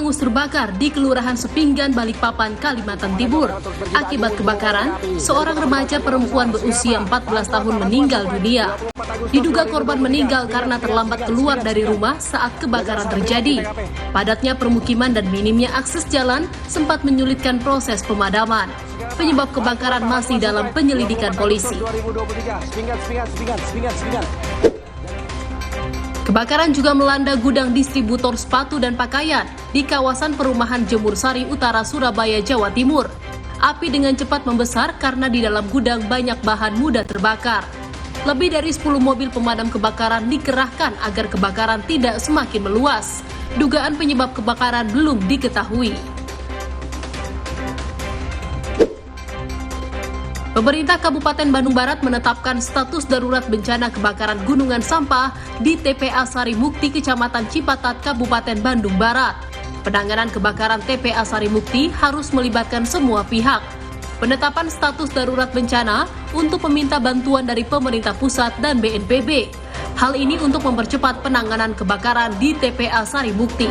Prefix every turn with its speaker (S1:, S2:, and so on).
S1: hangus terbakar di Kelurahan Sepinggan, Balikpapan, Kalimantan Timur. Akibat kebakaran, seorang remaja perempuan berusia 14 tahun meninggal dunia. Diduga korban meninggal karena terlambat keluar dari rumah saat kebakaran terjadi. Padatnya permukiman dan minimnya akses jalan sempat menyulitkan proses pemadaman. Penyebab kebakaran masih dalam penyelidikan polisi. Kebakaran juga melanda gudang distributor sepatu dan pakaian di kawasan perumahan Jemur Sari Utara, Surabaya, Jawa Timur. Api dengan cepat membesar karena di dalam gudang banyak bahan mudah terbakar. Lebih dari 10 mobil pemadam kebakaran dikerahkan agar kebakaran tidak semakin meluas. Dugaan penyebab kebakaran belum diketahui. Pemerintah Kabupaten Bandung Barat menetapkan status darurat bencana kebakaran gunungan sampah di TPA Sari Mukti, Kecamatan Cipatat, Kabupaten Bandung Barat. Penanganan kebakaran TPA Sari Mukti harus melibatkan semua pihak. Penetapan status darurat bencana untuk meminta bantuan dari pemerintah pusat dan BNPB. Hal ini untuk mempercepat penanganan kebakaran di TPA Sari Mukti.